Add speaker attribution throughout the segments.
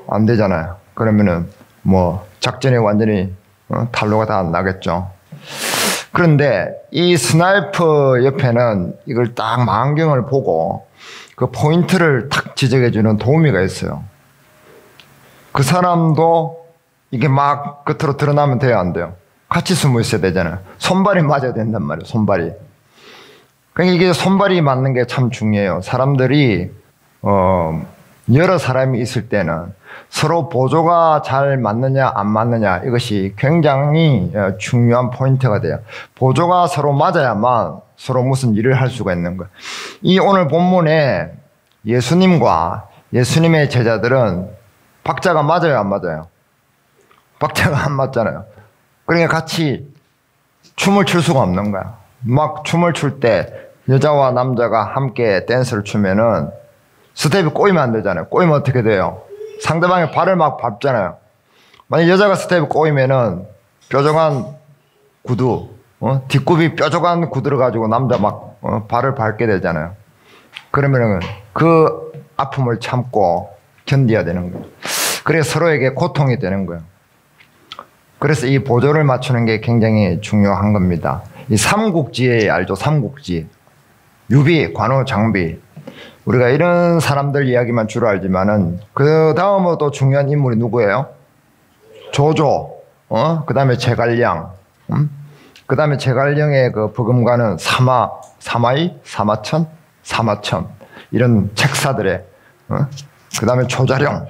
Speaker 1: 안 되잖아요. 그러면은 뭐 작전이 완전히 탄로가 다 나겠죠. 그런데 이 스나이퍼 옆에는 이걸 딱 망원경을 보고 그 포인트를 탁 지적해주는 도우미가 있어요. 그 사람도 이게 막 끝으로 드러나면 돼요, 안 돼요? 같이 숨어 있어야 되잖아요. 손발이 맞아야 된단 말이에요, 손발이. 그러니까 이게 손발이 맞는 게 참 중요해요. 사람들이 여러 사람이 있을 때는 서로 보조가 잘 맞느냐 안 맞느냐 이것이 굉장히 중요한 포인트가 돼요. 보조가 서로 맞아야만 서로 무슨 일을 할 수가 있는 거예요. 이 오늘 본문에 예수님과 예수님의 제자들은 박자가 맞아요, 안 맞아요? 박자가 안 맞잖아요. 그러니까 같이 춤을 출 수가 없는 거야. 막 춤을 출 때 여자와 남자가 함께 댄스를 추면은 스텝이 꼬이면 안 되잖아요. 꼬이면 어떻게 돼요? 상대방의 발을 막 밟잖아요. 만약 여자가 스텝이 꼬이면은 뾰족한 구두, 뒷굽이 뾰족한 구두를 가지고 남자 막 발을 밟게 되잖아요. 그러면은 그 아픔을 참고 견뎌야 되는 거예요. 그래서 서로에게 고통이 되는 거예요. 그래서 이 보조를 맞추는 게 굉장히 중요한 겁니다. 이 삼국지 알죠? 삼국지. 유비, 관우, 장비. 우리가 이런 사람들 이야기만 주로 알지만은 그 다음으로 또 중요한 인물이 누구예요? 조조, 그 다음에 제갈량, 그 다음에 제갈량의 그 버금가는 사마이, 사마천 이런 책사들의, 그 다음에 조자룡,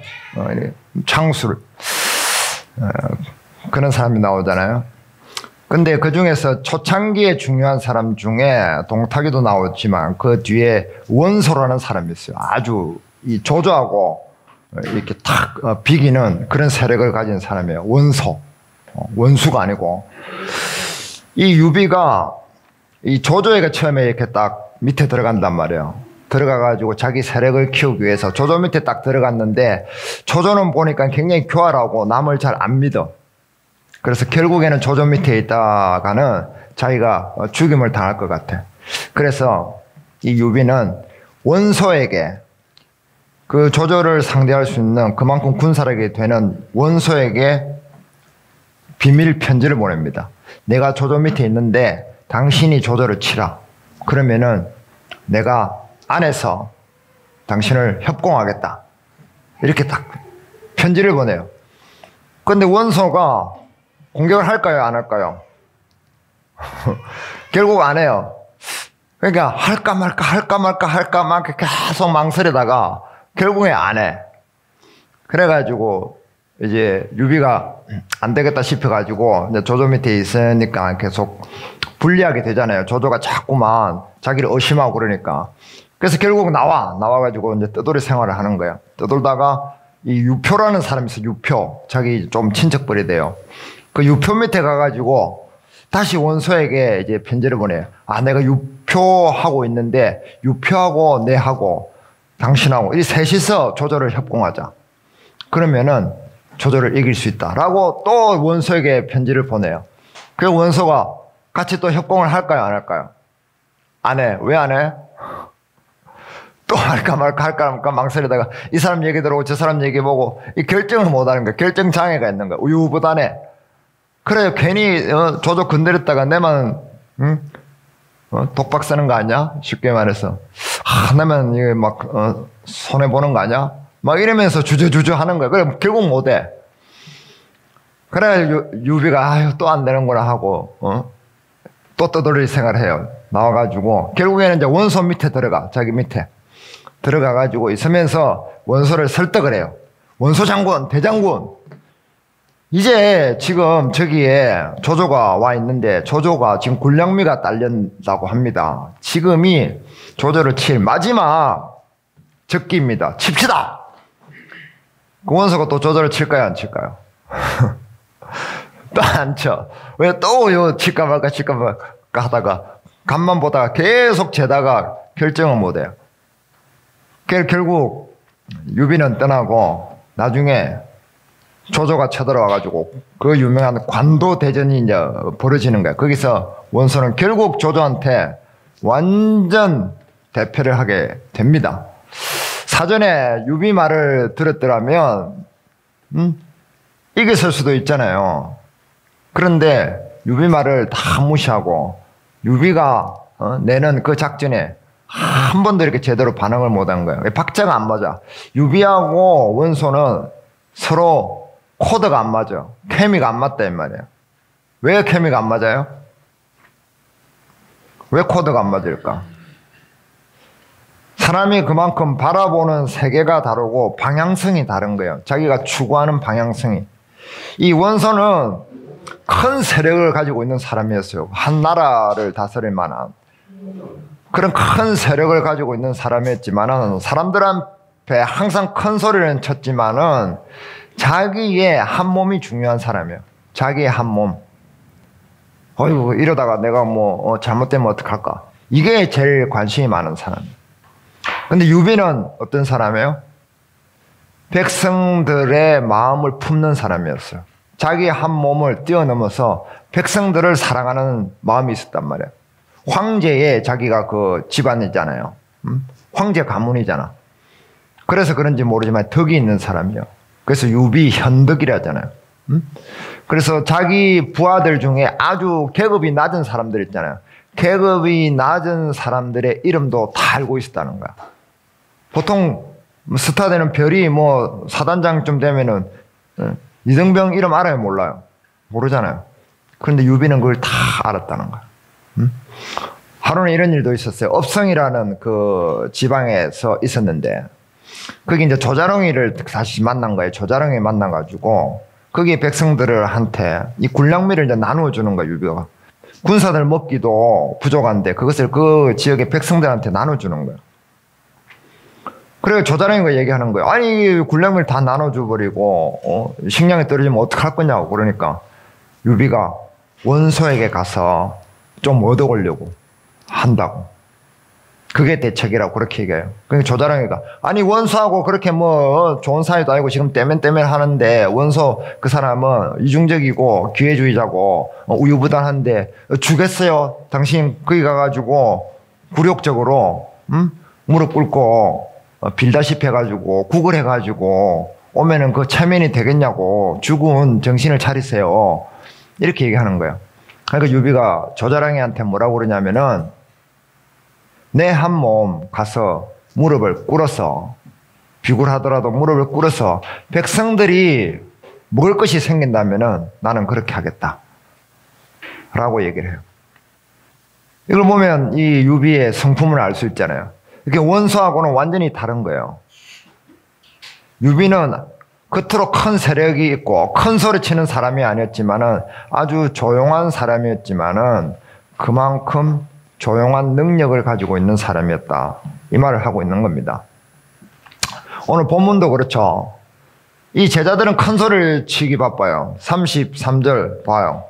Speaker 1: 창술 그런 사람이 나오잖아요. 근데 그 중에서 초창기에 중요한 사람 중에 동탁이도 나왔지만 그 뒤에 원소라는 사람이 있어요. 아주 이 조조하고 이렇게 탁 비기는 그런 세력을 가진 사람이에요. 원소. 원수가 아니고. 이 유비가 이 조조에게 처음에 이렇게 딱 밑에 들어간단 말이에요. 들어가가지고 자기 세력을 키우기 위해서 조조 밑에 딱 들어갔는데 조조는 보니까 굉장히 교활하고 남을 잘 안 믿어. 그래서 결국에는 조조 밑에 있다가는 자기가 죽임을 당할 것 같아. 그래서 이 유비는 원소에게 그 조조를 상대할 수 있는 그만큼 군사력이 되는 원소에게 비밀 편지를 보냅니다. 내가 조조 밑에 있는데 당신이 조조를 치라. 그러면은 내가 안에서 당신을 협공하겠다. 이렇게 딱 편지를 보내요. 그런데 원소가 공격을 할까요? 안 할까요? 결국 안 해요. 그러니까 할까 말까 계속 망설이다가 결국에 안 해. 그래가지고 이제 유비가 안 되겠다 싶어가지고 이제 조조 밑에 있으니까 계속 불리하게 되잖아요. 조조가 자꾸만 자기를 의심하고 그러니까. 그래서 결국 나와가지고 이제 떠돌이 생활을 하는 거예요. 떠돌다가 이 유표라는 사람이 있어요. 유표. 자기 좀 친척벌이 돼요. 그 유표 밑에 가가지고 다시 원소에게 이제 편지를 보내요. 아, 내가 유표하고 있는데 유표하고 내하고 당신하고 이 셋이서 조조를 협공하자. 그러면은 조조를 이길 수 있다라고 또 원소에게 편지를 보내요. 그 원소가 같이 또 협공을 할까요? 안 할까요? 안 해. 왜 안 해? 또 할까 말까 망설이다가 이 사람 얘기 들어오고 저 사람 얘기 보고 이 결정을 못 하는 거야. 결정 장애가 있는 거야. 우유부단해. 그래, 괜히 조조 건드렸다가 내만 독박 쓰는 거 아니야? 쉽게 말해서 내만 이게 막 손해 보는 거 아니야? 막 이러면서 주저주저 하는 거야. 그래 결국 못해. 그래 유비가 또 안 되는구나 하고 또 떠돌이 생활을 해요. 나와가지고 결국에는 이제 원소 밑에 들어가. 자기 밑에 들어가가지고 있으면서 원소를 설득을 해요. 원소 장군, 대장군. 이제 지금 저기에 조조가 와 있는데 조조가 지금 굴량미가 딸린다고 합니다. 지금이 조조를 칠 마지막 적기입니다. 칩시다. 그 원소가 또 조조를 칠까요, 안 칠까요? 또 안 쳐. 왜 또 칠까 말까 하다가 간만 보다가 계속 재다가 결정을 못 해요. 결국 유비는 떠나고 나중에 조조가 쳐들어와가지고 그 유명한 관도대전이 이제 벌어지는 거야. 거기서 원소는 결국 조조한테 완전 대패를 하게 됩니다. 사전에 유비 말을 들었더라면 이겼을 수도 있잖아요. 그런데 유비 말을 다 무시하고 유비가 내는 그 작전에 한 번도 이렇게 제대로 반응을 못한 거예요. 박자가 안 맞아. 유비하고 원소는 서로 코드가 안 맞아. 케미가 안 맞다 이 말이에요. 왜 케미가 안 맞아요? 왜 코드가 안 맞을까? 사람이 그만큼 바라보는 세계가 다르고 방향성이 다른 거예요. 자기가 추구하는 방향성이. 이 원소는 큰 세력을 가지고 있는 사람이었어요. 한 나라를 다스릴 만한 그런 큰 세력을 가지고 있는 사람이었지만은 사람들 앞에 항상 큰 소리를 쳤지만은 자기의 한 몸이 중요한 사람이에요. 자기의 한 몸. 어이구 이러다가 내가 뭐 잘못되면 어떡할까? 이게 제일 관심이 많은 사람이에요. 근데 유비는 어떤 사람이에요? 백성들의 마음을 품는 사람이었어요. 자기 한 몸을 뛰어넘어서 백성들을 사랑하는 마음이 있었단 말이에요. 황제의 자기가 그 집안이잖아요. 황제 가문이잖아. 그래서 그런지 모르지만 덕이 있는 사람이에요. 그래서 유비 현덕이라잖아요. 그래서 자기 부하들 중에 아주 계급이 낮은 사람들 있잖아요. 계급이 낮은 사람들의 이름도 다 알고 있었다는 거야. 보통 스타 되는 별이 뭐 사단장쯤 되면은 이등병 이름 알아요? 몰라요? 모르잖아요. 그런데 유비는 그걸 다 알았다는 거야. 하루는 이런 일도 있었어요. 업성이라는 그 지방에서 있었는데 거기 이제 조자룡이를 다시 만난 거예요. 조자룡이 만나가지고 거기 백성들을 한테 이 군량미를 이제 나누어 주는 거야, 유비가. 군사들 먹기도 부족한데 그것을 그 지역의 백성들한테 나눠 주는 거야. 그래서 조자룡이가 얘기하는 거예요. 아니 군량미를 다 나눠줘 버리고 식량이 떨어지면 어떡할 거냐고. 그러니까 유비가 원소에게 가서 좀 얻어오려고 한다고. 그게 대책이라고 그렇게 얘기해요. 그러니까 조자룡이가 아니 원소하고 그렇게 뭐 좋은 사이도 아니고 지금 떼면떼면 하는데 원소 그 사람은 이중적이고 기회주의자고 우유부단한데 주겠어요? 당신 거기 가가지고 굴욕적으로 무릎 꿇고 빌다시피 해가지고 국을 해가지고 오면은 그 체면이 되겠냐고. 죽은 정신을 차리세요. 이렇게 얘기하는 거예요. 그러니까 유비가 조자룡이한테 뭐라고 그러냐면은 내 한 몸 가서 무릎을 꿇어서 비굴하더라도 무릎을 꿇어서 백성들이 먹을 것이 생긴다면은 나는 그렇게 하겠다 라고 얘기를 해요. 이걸 보면 이 유비의 성품을 알 수 있잖아요. 이렇게 원소하고는 완전히 다른 거예요. 유비는 겉으로 큰 세력이 있고 큰 소리 치는 사람이 아니었지만은 아주 조용한 사람이었지만은 그만큼 조용한 능력을 가지고 있는 사람이었다. 이 말을 하고 있는 겁니다. 오늘 본문도 그렇죠. 이 제자들은 큰 소리를 치기 바빠요. 33절 봐요.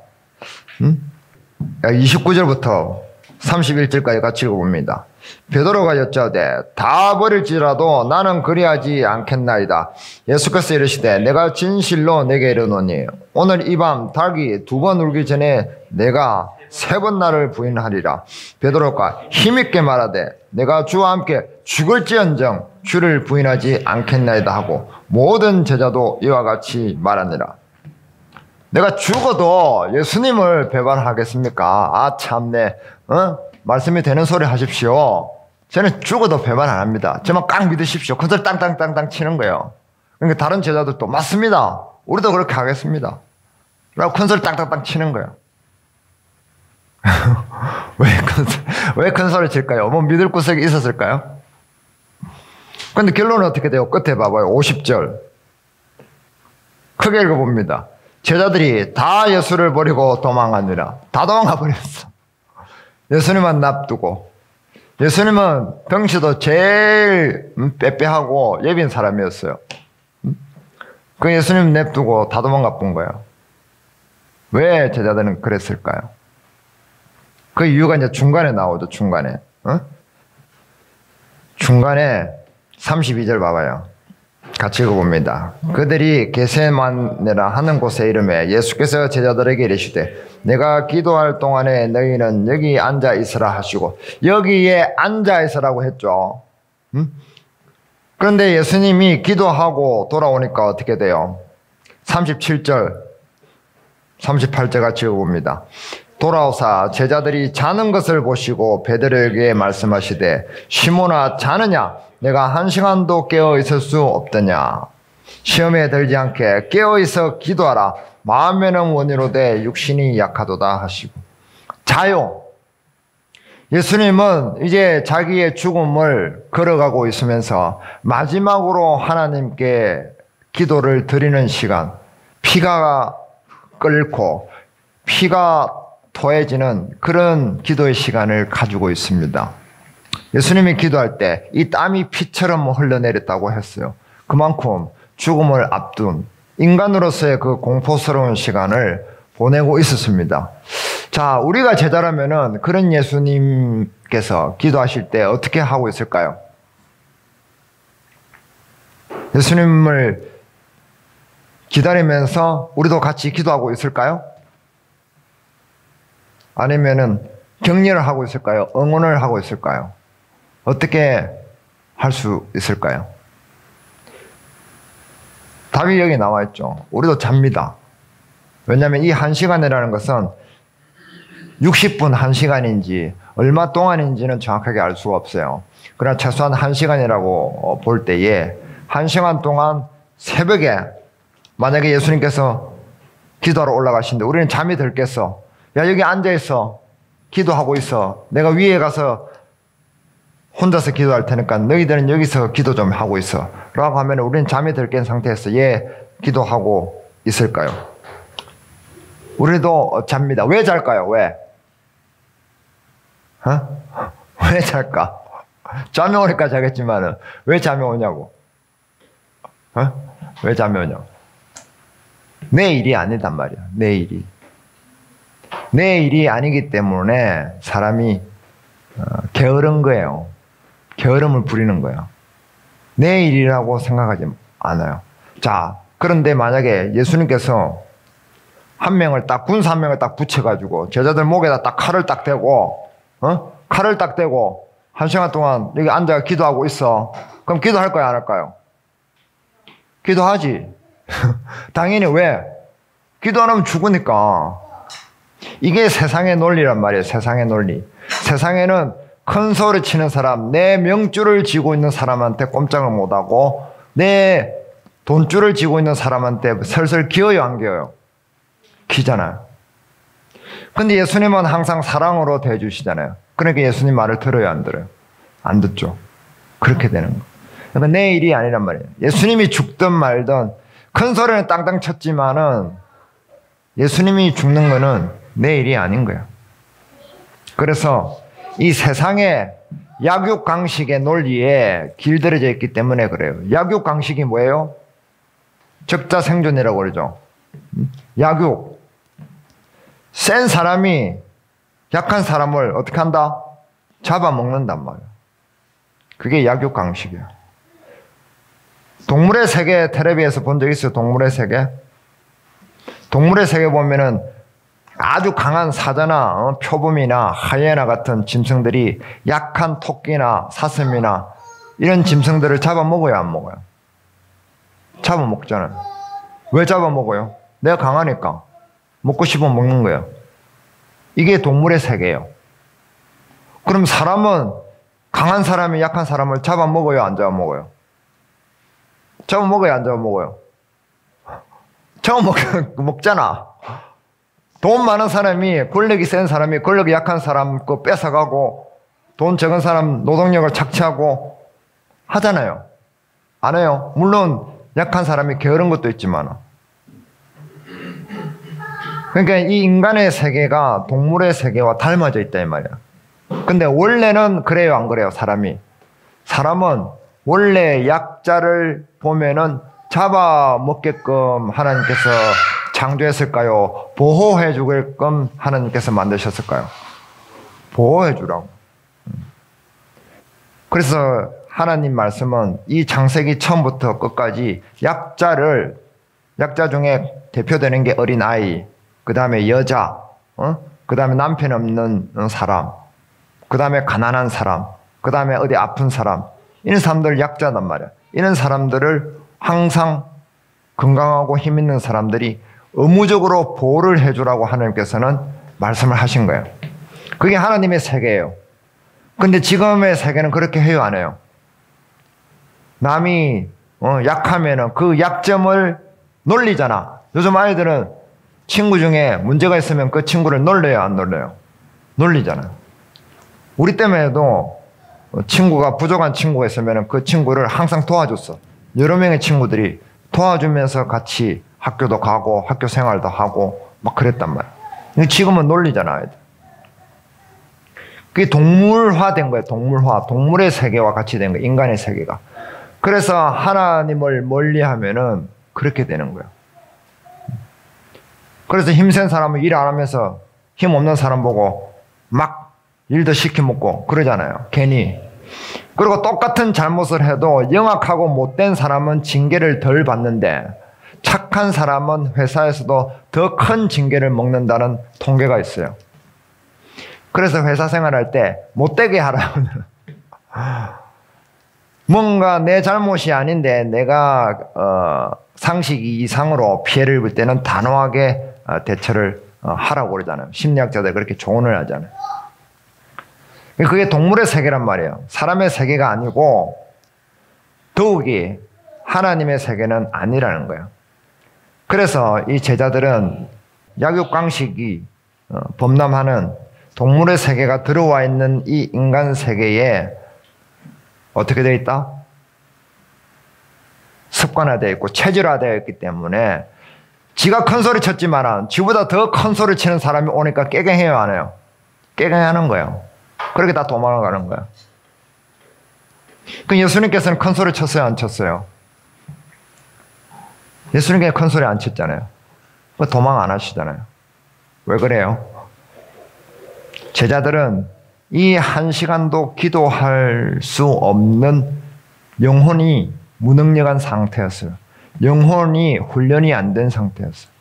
Speaker 1: 29절부터 31절까지 같이 읽어봅니다. 베드로가 여짜오되 다 버릴지라도 나는 그리하지 않겠나이다. 예수께서 이르시되 내가 진실로 내게 이르노니 오늘 이 밤 닭이 2번 울기 전에 내가 3번 나를 부인하리라. 베드로가 힘있게 말하되 내가 주와 함께 죽을지언정 주를 부인하지 않겠나이다 하고 모든 제자도 이와 같이 말하니라. 내가 죽어도 예수님을 배반하겠습니까? 아 참네. 말씀이 되는 소리 하십시오. 저는 죽어도 배반 안 합니다. 저만 깡 믿으십시오. 큰소리 땅땅땅땅 치는 거예요. 그러니까 다른 제자들도 맞습니다. 우리도 그렇게 하겠습니다. 라고 큰소리 땅땅땅 치는 거예요. 왜 큰소리 칠까요? 뭐 믿을 구석이 있었을까요? 근데 결론은 어떻게 돼요? 끝에 봐봐요. 50절. 크게 읽어봅니다. 제자들이 다 예수를 버리고 도망하니라. 다 도망가 버렸어. 예수님만 납두고. 예수님은 덩치도 제일 빼빼하고 예빈 사람이었어요. 그 예수님 냅두고 다 도망가 본 거예요. 왜 제자들은 그랬을까요? 그 이유가 이제 중간에 나오죠. 중간에. 중간에 32절 봐봐요. 같이 읽어봅니다. 그들이 게세마네라 하는 곳에 이름에 예수께서 제자들에게 이르시되 내가 기도할 동안에 너희는 여기 앉아 있으라 하시고 여기에 앉아 있으라고 했죠. 그런데 예수님이 기도하고 돌아오니까 어떻게 돼요? 37절, 38절 같이 읽어봅니다. 돌아오사 제자들이 자는 것을 보시고 베드로에게 말씀하시되 시몬아 자느냐? 내가 1시간도 깨어 있을 수 없더냐? 시험에 들지 않게 깨어 있어 기도하라. 마음에는 원이로되 육신이 약하도다 하시고. 자요. 예수님은 이제 자기의 죽음을 걸어가고 있으면서 마지막으로 하나님께 기도를 드리는 시간, 피가 끓고 피가 토해지는 그런 기도의 시간을 가지고 있습니다. 예수님이 기도할 때 이 땀이 피처럼 흘러내렸다고 했어요. 그만큼 죽음을 앞둔 인간으로서의 그 공포스러운 시간을 보내고 있었습니다. 자, 우리가 제자라면은 그런 예수님께서 기도하실 때 어떻게 하고 있을까요? 예수님을 기다리면서 우리도 같이 기도하고 있을까요? 아니면은 격려를 하고 있을까요? 응원을 하고 있을까요? 어떻게 할 수 있을까요? 답이 여기 나와 있죠. 우리도 잡니다. 왜냐하면 이 1시간이라는 것은 60분 1시간인지 얼마 동안인지는 정확하게 알 수가 없어요. 그러나 최소한 1시간이라고 볼 때에 1시간 동안 새벽에 만약에 예수님께서 기도하러 올라가시는데 우리는 잠이 들겠어. 야, 여기 앉아있어. 기도하고 있어. 내가 위에 가서 혼자서 기도할 테니까 너희들은 여기서 기도 좀 하고 있어. 라고 하면 우리는 잠이 들깬 상태에서 기도하고 있을까요? 우리도 잡니다. 왜 잘까요? 왜? 왜 잘까? 잠이 오니까 자겠지만은 왜 잠이 오냐고? 왜 잠이 오냐고? 내 일이 아니단 말이야. 내 일이. 내 일이 아니기 때문에 사람이 게으른 거예요. 게으름을 부리는 거예요. 내 일이라고 생각하지 않아요. 자, 그런데 만약에 예수님께서 군사 한 명을 딱 붙여가지고 제자들 목에다 딱 칼을 딱 대고, 칼을 딱 대고 1시간 동안 여기 앉아 기도하고 있어. 그럼 기도할 거야, 안 할까요? 기도하지. 당연히 왜? 기도 안 하면 죽으니까. 이게 세상의 논리란 말이에요. 세상의 논리. 세상에는 큰 소리 치는 사람, 내 명줄을 쥐고 있는 사람한테 꼼짝을 못하고 내 돈줄을 쥐고 있는 사람한테 슬슬 기어요, 안 기어요? 기잖아요. 근데 예수님은 항상 사랑으로 대해주시잖아요. 그러니까 예수님 말을 들어요, 안 들어요? 안 듣죠. 그렇게 되는 거. 그러니까 내 일이 아니란 말이에요. 예수님이 죽든 말든 큰 소리는 땅땅 쳤지만은 예수님이 죽는 거는 내 일이 아닌 거야. 그래서 이 세상의 약육강식의 논리에 길들여져 있기 때문에 그래요. 약육강식이 뭐예요? 적자생존이라고 그러죠. 약육. 센 사람이 약한 사람을 어떻게 한다? 잡아먹는단 말이에요. 그게 약육강식이에요. 동물의 세계 텔레비에서 본 적 있어요? 동물의 세계? 동물의 세계 보면은 아주 강한 사자나 표범이나 하이에나 같은 짐승들이 약한 토끼나 사슴이나 이런 짐승들을 잡아먹어요, 안 먹어요? 잡아먹잖아요. 왜 잡아먹어요? 내가 강하니까. 먹고 싶으면 먹는 거예요. 이게 동물의 세계예요. 그럼 사람은 강한 사람이 약한 사람을 잡아먹어요, 안 잡아먹어요? 잡아먹어요, 안 잡아먹어요? 잡아먹잖아. 돈 많은 사람이, 권력이 센 사람이 권력이 약한 사람 거 뺏어가고 돈 적은 사람 노동력을 착취하고 하잖아요. 안 해요? 물론 약한 사람이 게으른 것도 있지만. 그러니까 이 인간의 세계가 동물의 세계와 닮아져 있다 이 말이야. 근데 원래는 그래요, 안 그래요? 사람은 원래 약자를 보면은 잡아먹게끔 하나님께서 창조했을까요? 보호해 주게끔 하나님께서 만드셨을까요? 보호해 주라고. 그래서 하나님 말씀은 이 창세기 처음부터 끝까지 약자 중에 대표되는 게 어린아이, 그 다음에 여자, 그 다음에 남편 없는 사람, 그 다음에 가난한 사람, 그 다음에 어디 아픈 사람, 이런 사람들 약자단 말이야. 이런 사람들을 항상 건강하고 힘 있는 사람들이 의무적으로 보호를 해주라고 하나님께서는 말씀을 하신 거예요. 그게 하나님의 세계예요. 근데 지금의 세계는 그렇게 해요, 안 해요? 남이 약하면은 그 약점을 놀리잖아. 요즘 아이들은 친구 중에 문제가 있으면 그 친구를 놀려요, 안 놀려요? 놀리잖아. 우리 때문에도 친구가 부족한 친구가 있으면 그 친구를 항상 도와줬어. 여러 명의 친구들이 도와주면서 같이 학교도 가고 학교 생활도 하고 막 그랬단 말이야. 지금은 놀리잖아, 아이들. 그게 동물화된 거예요. 동물화. 동물의 세계와 같이 된 거예요. 인간의 세계가. 그래서 하나님을 멀리하면은 그렇게 되는 거예요. 그래서 힘센 사람은 일 안 하면서 힘 없는 사람 보고 막 일도 시켜먹고 그러잖아요. 괜히. 그리고 똑같은 잘못을 해도 영악하고 못된 사람은 징계를 덜 받는데 착한 사람은 회사에서도 더 큰 징계를 먹는다는 통계가 있어요. 그래서 회사 생활할 때 못되게 하라고는 뭔가 내 잘못이 아닌데 내가 상식이 이상으로 피해를 볼 때는 단호하게 대처를 하라고 그러잖아요. 심리학자들 그렇게 조언을 하잖아요. 그게 동물의 세계란 말이에요. 사람의 세계가 아니고 더욱이 하나님의 세계는 아니라는 거예요. 그래서 이 제자들은 약육강식이 범람하는 동물의 세계가 들어와 있는 이 인간 세계에 어떻게 되어 있다? 습관화되어 있고 체질화되어 있기 때문에 지가 큰 소리 쳤지만 지보다 더 큰 소리 치는 사람이 오니까 깨갱해요, 안 해요? 깨갱하는 거예요. 그렇게 다 도망을 가는 거예요. 그 예수님께서는 큰 소리 쳤어요, 안 쳤어요? 예수님께서 큰 소리 안 쳤잖아요. 도망 안 하시잖아요. 왜 그래요? 제자들은 이 한 시간도 기도할 수 없는 영혼이 무능력한 상태였어요. 영혼이 훈련이 안 된 상태였어요.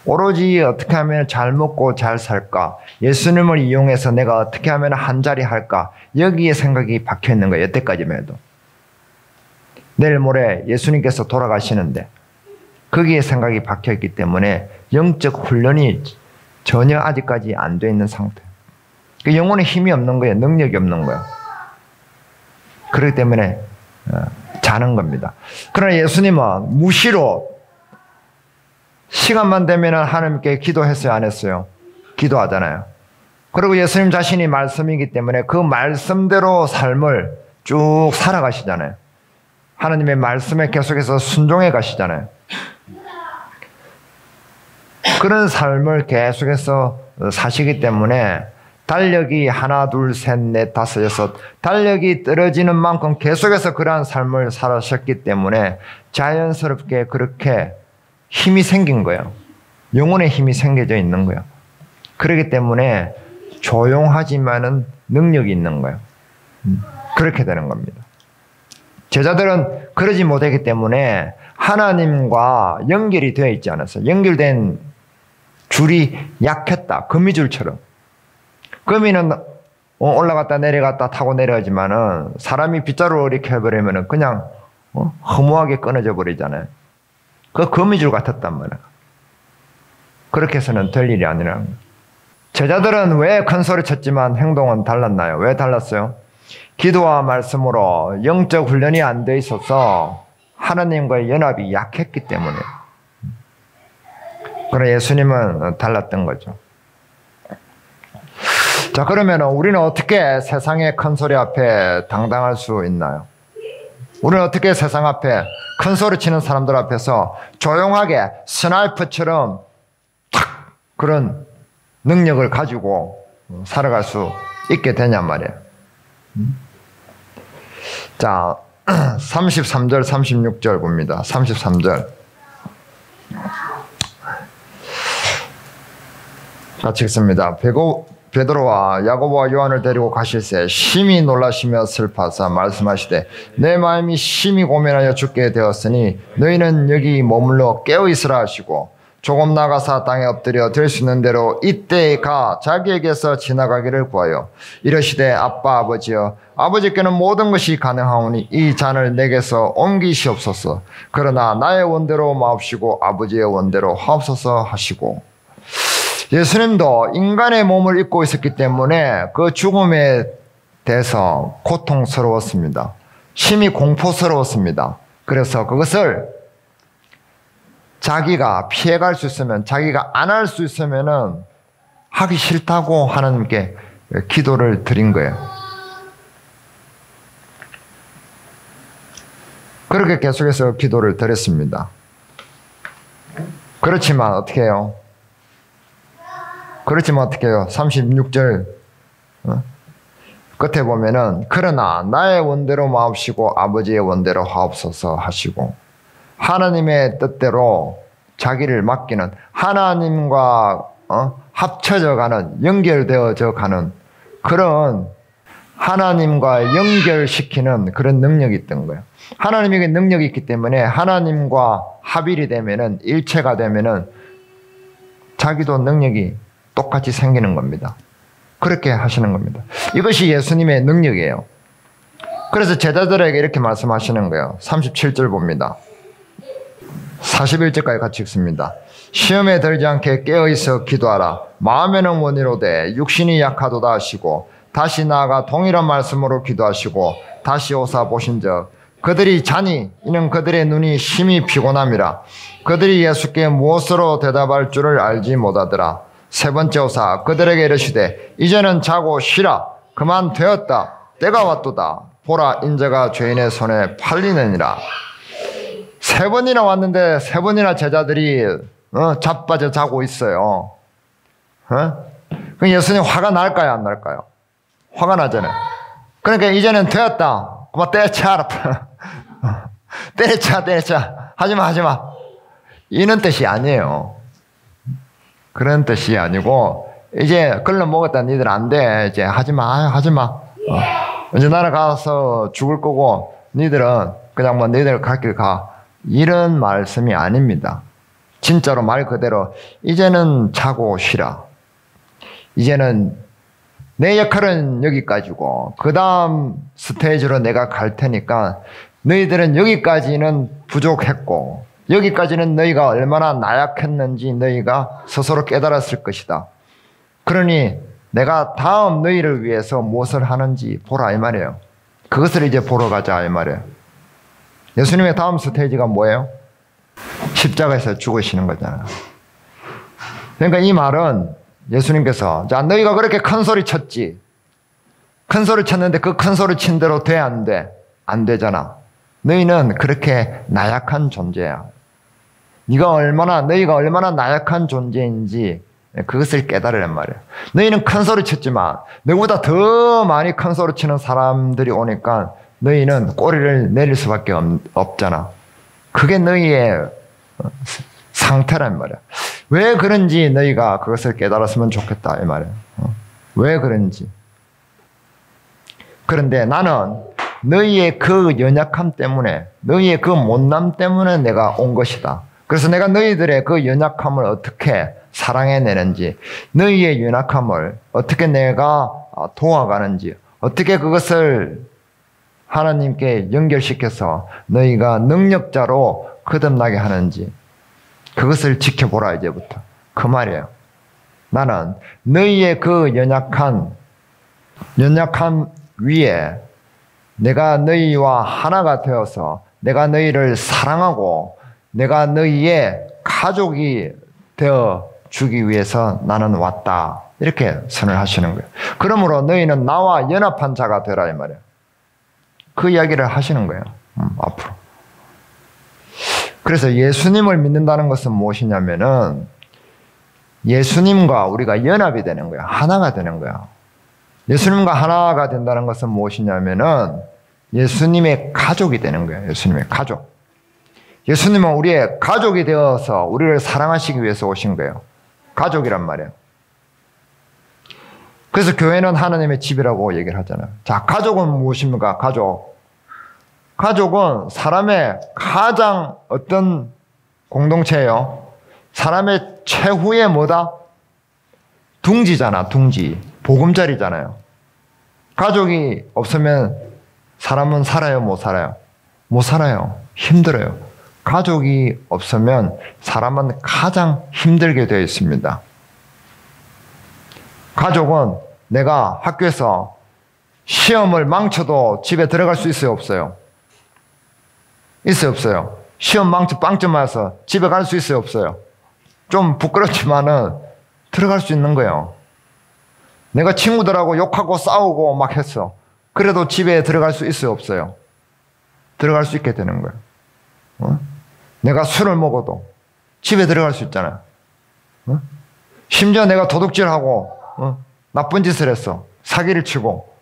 Speaker 1: 오로지 어떻게 하면 잘 먹고 잘 살까? 예수님을 이용해서 내가 어떻게 하면 한 자리 할까? 여기에 생각이 박혀 있는 거예요. 여태까지만 해도. 내일 모레 예수님께서 돌아가시는데 거기에 생각이 박혀 있기 때문에 영적 훈련이 전혀 아직까지 안 돼 있는 상태. 그 영혼에 힘이 없는 거예요. 능력이 없는 거예요. 그렇기 때문에 자는 겁니다. 그러나 예수님은 무시로 시간만 되면 하나님께 기도했어요, 안 했어요? 기도하잖아요. 그리고 예수님 자신이 말씀이기 때문에 그 말씀대로 삶을 쭉 살아가시잖아요. 하나님의 말씀에 계속해서 순종해 가시잖아요. 그런 삶을 계속해서 사시기 때문에 달력이 하나, 둘, 셋, 넷, 다섯, 여섯 달력이 떨어지는 만큼 계속해서 그러한 삶을 살아셨기 때문에 자연스럽게 그렇게 힘이 생긴 거예요. 영혼의 힘이 생겨져 있는 거예요. 그렇기 때문에 조용하지만은 능력이 있는 거예요. 그렇게 되는 겁니다. 제자들은 그러지 못했기 때문에 하나님과 연결이 되어 있지 않았어요. 연결된 줄이 약했다. 거미줄처럼. 거미는 올라갔다 내려갔다 타고 내려가지만은 사람이 빗자루를 이렇게 해버리면은 그냥 허무하게 끊어져 버리잖아요. 그 거미줄 같았단 말이에요. 그렇게 해서는 될 일이 아니라는 거예요. 제자들은 왜 큰 소리 쳤지만 행동은 달랐나요? 왜 달랐어요? 기도와 말씀으로 영적 훈련이 안 돼 있어서 하나님과의 연합이 약했기 때문에. 그러나 예수님은 달랐던 거죠. 자, 그러면 우리는 어떻게 세상의 큰 소리 앞에 당당할 수 있나요? 우리는 어떻게 세상 앞에 큰 소리 치는 사람들 앞에서 조용하게 스나이퍼처럼 탁 그런 능력을 가지고 살아갈 수 있게 되냔 말이에요. 자, 33절, 36절 봅니다. 33절. 같이 읽습니다. 베드로와 야고보와 요한을 데리고 가실새 심히 놀라시며 슬퍼하사 말씀하시되 내 마음이 심히 고민하여 죽게 되었으니 너희는 여기 머물러 깨어 있으라 하시고 조금 나가서 땅에 엎드려 될 수 있는 대로 이때에 가 자기에게서 지나가기를 구하여 이르시되 아빠 아버지여 아버지께는 모든 것이 가능하오니 이 잔을 내게서 옮기시옵소서. 그러나 나의 원대로 마옵시고 아버지의 원대로 하옵소서 하시고, 예수님도 인간의 몸을 입고 있었기 때문에 그 죽음에 대해서 고통스러웠습니다. 심히 공포스러웠습니다. 그래서 그것을 자기가 피해갈 수 있으면, 자기가 안 할 수 있으면은 하기 싫다고 하나님께 기도를 드린 거예요. 그렇게 계속해서 기도를 드렸습니다. 그렇지만 어떻게 해요? 36절 끝에 보면은 그러나 나의 원대로 마옵시고 아버지의 원대로 하옵소서 하시고, 하나님의 뜻대로 자기를 맡기는, 하나님과 합쳐져 가는, 연결되어져 가는 그런, 하나님과 연결시키는 그런 능력이 있던 거예요. 하나님에게 능력이 있기 때문에 하나님과 합일이 되면은, 일체가 되면은 자기도 능력이 똑같이 생기는 겁니다. 그렇게 하시는 겁니다. 이것이 예수님의 능력이에요. 그래서 제자들에게 이렇게 말씀하시는 거예요. 37절 봅니다. 41절까지 같이 읽습니다. 시험에 들지 않게 깨어있어 기도하라. 마음에는 원이로되 육신이 약하도다 하시고, 다시 나아가 동일한 말씀으로 기도하시고 다시 오사 보신즉 그들이 자니 이는 그들의 눈이 심히 피곤함이라. 그들이 예수께 무엇으로 대답할 줄을 알지 못하더라. 세 번째 오사 그들에게 이르시되 이제는 자고 쉬라. 그만 되었다. 때가 왔도다. 보라 인자가 죄인의 손에 팔리느니라. 세 번이나 왔는데 세 번이나 제자들이 자빠져 자고 있어요. 그럼 예수님 화가 날까요, 안 날까요? 화가 나잖아요. 그러니까 이제는 되었다. 그만 때려쳐. 때려쳐. 하지마. 이런 뜻이 아니에요. 그런 뜻이 아니고, 이제 걸러 먹었다. 니들 안 돼. 이제 하지마. 이제 나는 가서 죽을 거고, 니들은 그냥 뭐 니들 갈 길 가. 이런 말씀이 아닙니다. 진짜로 말 그대로 이제는 자고 쉬라. 이제는 내 역할은 여기까지고 그 다음 스테이지로 내가 갈 테니까 너희들은 여기까지는 부족했고 여기까지는 너희가 얼마나 나약했는지 너희가 스스로 깨달았을 것이다. 그러니 내가 다음 너희를 위해서 무엇을 하는지 보라 이 말이에요. 그것을 이제 보러 가자 이 말이에요. 예수님의 다음 스테이지가 뭐예요? 십자가에서 죽으시는 거잖아요. 그러니까 이 말은 예수님께서 자 너희가 그렇게 큰 소리 쳤지. 큰 소리 쳤는데 그 큰 소리 친 대로 돼 안 돼? 안 되잖아. 너희는 그렇게 나약한 존재야. 너희가 얼마나 나약한 존재인지 그것을 깨달으란 말이에요. 너희는 큰 소리 쳤지만 너보다 더 많이 큰 소리 치는 사람들이 오니까 너희는 꼬리를 내릴 수밖에 없잖아. 그게 너희의 상태란 말이야. 왜 그런지 너희가 그것을 깨달았으면 좋겠다 이 말이야. 왜 그런지. 그런데 나는 너희의 그 연약함 때문에, 너희의 그 못남 때문에 내가 온 것이다. 그래서 내가 너희들의 그 연약함을 어떻게 사랑해내는지, 너희의 연약함을 어떻게 내가 도와가는지, 어떻게 그것을 하나님께 연결시켜서 너희가 능력자로 거듭나게 하는지 그것을 지켜보라 이제부터. 그 말이에요. 나는 너희의 그 연약함 위에 내가 너희와 하나가 되어서 내가 너희를 사랑하고 내가 너희의 가족이 되어 주기 위해서 나는 왔다. 이렇게 선을 하시는 거예요. 그러므로 너희는 나와 연합한 자가 되라 이 말이에요. 그 이야기를 하시는 거예요. 앞으로. 그래서 예수님을 믿는다는 것은 무엇이냐면은 예수님과 우리가 연합이 되는 거야. 하나가 되는 거야. 예수님과 하나가 된다는 것은 무엇이냐면은 예수님의 가족이 되는 거예요. 예수님의 가족. 예수님은 우리의 가족이 되어서 우리를 사랑하시기 위해서 오신 거예요. 가족이란 말이에요. 그래서 교회는 하나님의 집이라고 얘기를 하잖아요. 자, 가족은 무엇입니까? 가족은 사람의 가장 어떤 공동체예요? 사람의 최후의 뭐다? 둥지잖아, 둥지. 보금자리잖아요. 가족이 없으면 사람은 살아요, 못 살아요? 못 살아요. 힘들어요. 가족이 없으면 사람은 가장 힘들게 되어 있습니다. 가족은 내가 학교에서 시험을 망쳐도 집에 들어갈 수 있어요, 없어요? 있어요, 없어요? 시험 망쳐 빵점 맞아서 집에 갈 수 있어요, 없어요? 좀 부끄럽지만은 들어갈 수 있는 거예요. 내가 친구들하고 욕하고 싸우고 막 했어. 그래도 집에 들어갈 수 있어요, 없어요? 들어갈 수 있게 되는 거예요. 어? 내가 술을 먹어도 집에 들어갈 수 있잖아요. 어? 심지어 내가 도둑질하고 나쁜 짓을 했어. 사기를 치고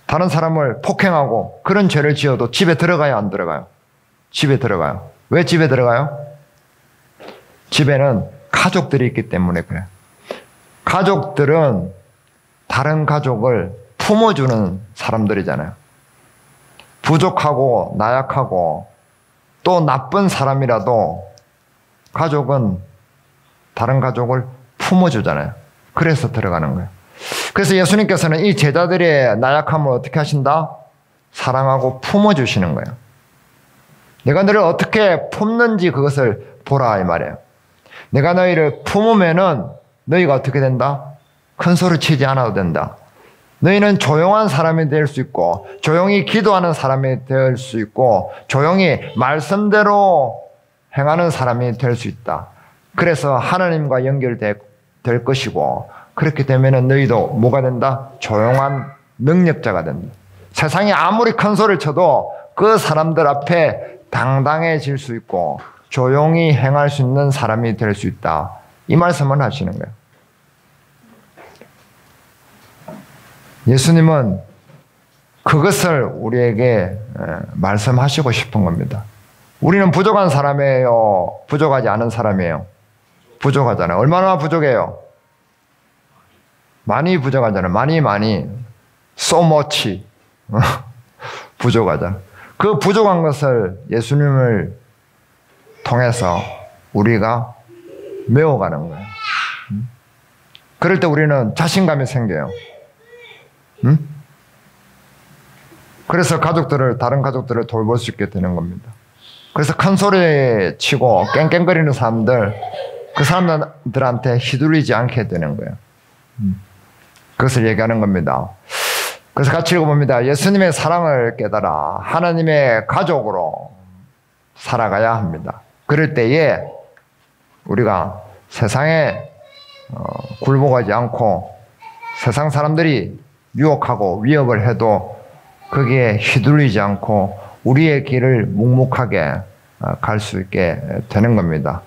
Speaker 1: 다른 사람을 폭행하고 그런 죄를 지어도 집에 들어가요, 안 들어가요? 집에 들어가요. 왜 집에 들어가요? 집에는 가족들이 있기 때문에 그래요. 가족들은 다른 가족을 품어주는 사람들이잖아요. 부족하고 나약하고 또 나쁜 사람이라도 가족은 다른 가족을 품어주잖아요. 그래서 들어가는 거예요. 그래서 예수님께서는 이 제자들의 나약함을 어떻게 하신다? 사랑하고 품어주시는 거예요. 내가 너를 어떻게 품는지 그것을 보라 이 말이에요. 내가 너희를 품으면은 너희가 어떻게 된다? 큰 소리 치지 않아도 된다. 너희는 조용한 사람이 될 수 있고 조용히 기도하는 사람이 될 수 있고 조용히 말씀대로 행하는 사람이 될 수 있다. 그래서 하나님과 연결될 것이고 그렇게 되면 너희도 뭐가 된다? 조용한 능력자가 된다. 세상이 아무리 큰 소리를 쳐도 그 사람들 앞에 당당해질 수 있고 조용히 행할 수 있는 사람이 될 수 있다. 이 말씀을 하시는 거예요. 예수님은 그것을 우리에게 말씀하시고 싶은 겁니다. 우리는 부족한 사람이에요? 부족하지 않은 사람이에요? 부족하잖아요. 얼마나 부족해요? 많이 부족하잖아요. 많이. So much. 부족하잖아요. 그 부족한 것을 예수님을 통해서 우리가 메워가는 거예요. 그럴 때 우리는 자신감이 생겨요. 그래서 다른 가족들을 돌볼 수 있게 되는 겁니다. 그래서 큰 소리 치고 깽깽거리는 사람들, 그 사람들한테 휘둘리지 않게 되는 거예요. 그것을 얘기하는 겁니다. 그래서 같이 읽어봅니다. 예수님의 사랑을 깨달아 하나님의 가족으로 살아가야 합니다. 그럴 때에 우리가 세상에 굴복하지 않고 세상 사람들이 유혹하고 위협을 해도 거기에 휘둘리지 않고 우리의 길을 묵묵하게 갈 수 있게 되는 겁니다.